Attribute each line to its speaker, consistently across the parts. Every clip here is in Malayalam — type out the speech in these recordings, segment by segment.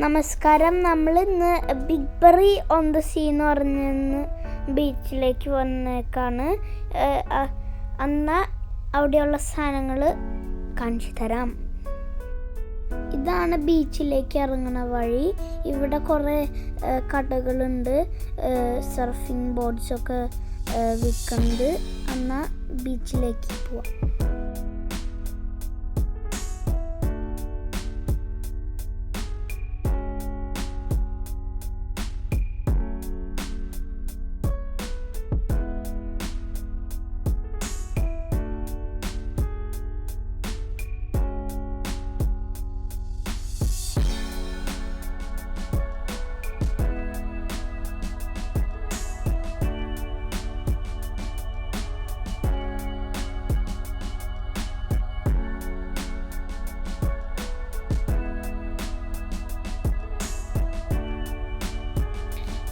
Speaker 1: നമസ്കാരം. നമ്മൾ ഇന്ന് Bigbury on the sea എന്ന് പറഞ്ഞ് ബീച്ചിലേക്ക് വന്നേക്കാണ്. അന്ന് അവിടെയുള്ള സാധനങ്ങൾ കാണിച്ചു തരാം. ഇതാണ് ബീച്ചിലേക്ക് ഇറങ്ങുന്ന വഴി. ഇവിടെ കുറേ കടകളുണ്ട്, സർഫിംഗ് ബോർഡ്സൊക്കെ വിൽക്കുന്നത്. എന്നാൽ ബീച്ചിലേക്ക് പോവാം.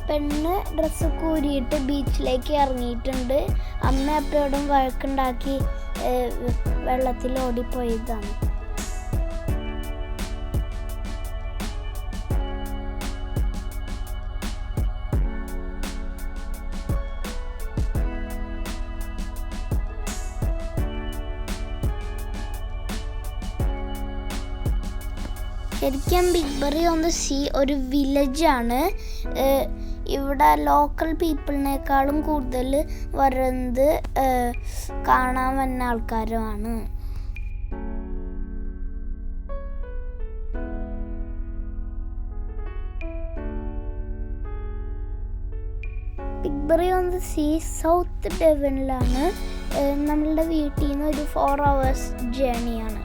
Speaker 1: പെണ്ണ് ഡ്രസ്സ് കൂരിയിട്ട് ബീച്ചിലേക്ക് ഇറങ്ങിയിട്ടുണ്ട്. അമ്മ അപ്പയോടും വഴക്കുണ്ടാക്കി വെള്ളത്തിൽ ഓടിപ്പോയതാണ്. ശരിക്കും Bigbury on the sea ഒരു വില്ലേജാണ്. ഇവിടെ ലോക്കൽ പീപ്പിളിനേക്കാളും കൂടുതൽ വരുന്നത് കാണാൻ വന്ന ആൾക്കാരുമാണ്. Bigbury on the sea South ഡെവനിലാണ്. നമ്മളുടെ വീട്ടിൽ നിന്ന് ഒരു 4 hours ജേണിയാണ്.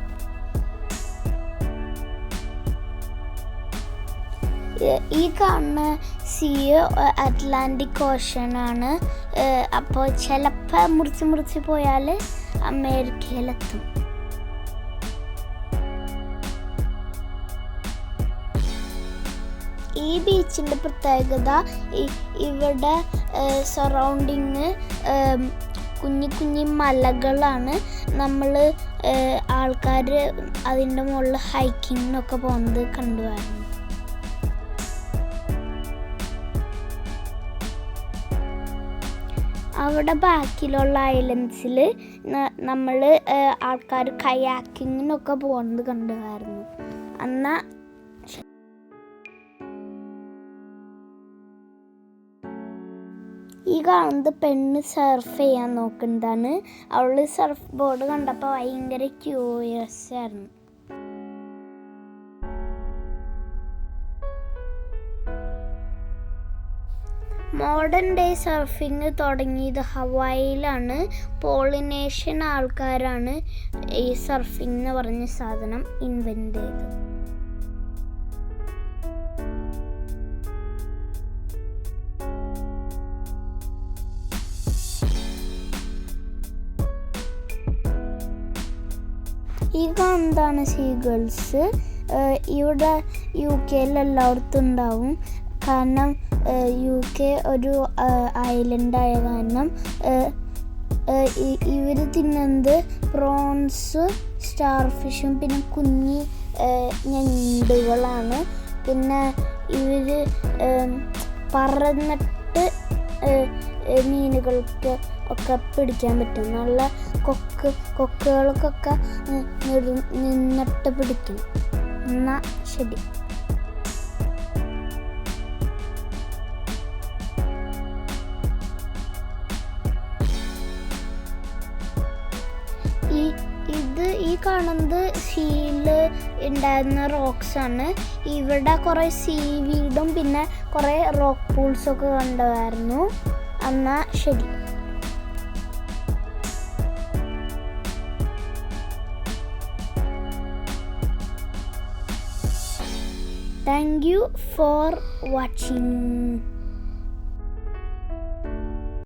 Speaker 1: ഈ കാണുന്ന സീ അറ്റ്ലാന്റിക് ഓഷനാണ്. അപ്പോൾ ചിലപ്പോൾ മുറിച്ച് പോയാൽ അമേരിക്കയിലെത്തും. ഈ ബീച്ചിൻ്റെ പ്രത്യേകത ഇവിടെ സറൗണ്ടിങ് കുഞ്ഞി മലകളാണ്. നമ്മൾ ആൾക്കാർ അതിൻ്റെ മുകളിൽ ഹൈക്കിങ്ങിനൊക്കെ പോകുന്നത് കണ്ടുവരുന്നു. അവിടെ ബാക്കിലുള്ള ഐലൻഡ്സിൽ നമ്മൾ ആൾക്കാർ കയാക്കിങ്ങിനൊക്കെ പോകുന്നത് കണ്ടുവരുന്നു. എന്നാൽ ഈ കാണുന്നത് പെണ്ണ് സർഫ് ചെയ്യാൻ നോക്കുന്നതാണ്. അവൾ സർഫ് ബോർഡ് കണ്ടപ്പോൾ ഭയങ്കര ക്യൂരിയസ് ആയിരുന്നു. മോഡേൺ ഡേ സർഫിങ് തുടങ്ങിയത് ഹവായിലാണ്. പോളിനേഷ്യൻ ആൾക്കാരാണ് ഈ സർഫിംഗ് എന്ന് പറഞ്ഞ സാധനം ഇൻവെന്റ് ചെയ്തത്. ഈ കാണുന്നതാണ് സീഗൾസ്. ഇവിടെ UK എല്ലായിടത്തും ഉണ്ടാവും. കാരണം UK ഒരു ഐലൻഡായ കാരണം ഇവർ തിന്നുന്നത് പ്രോൺസ്, സ്റ്റാർ ഫിഷും പിന്നെ കുഞ്ഞി ഞണ്ടുകളാണ്. പിന്നെ ഇവർ പറന്നിട്ട് മീനുകൾക്ക് ഒക്കെ പിടിക്കാൻ പറ്റും. നല്ല കൊക്കുകൾക്കൊക്കെ നിന്നിട്ട് പിടിക്കും. എന്നാൽ ശരി. ഈ കാണുന്നത് സീല് ഉണ്ടായിരുന്ന റോക്സ് ആണ്. ഇവിടെ കുറേ സീവീഡും പിന്നെ കുറേ റോക്ക് പൂൾസൊക്കെ കണ്ടുവരുന്നു. എന്നാ ശരി. Thank you for watching.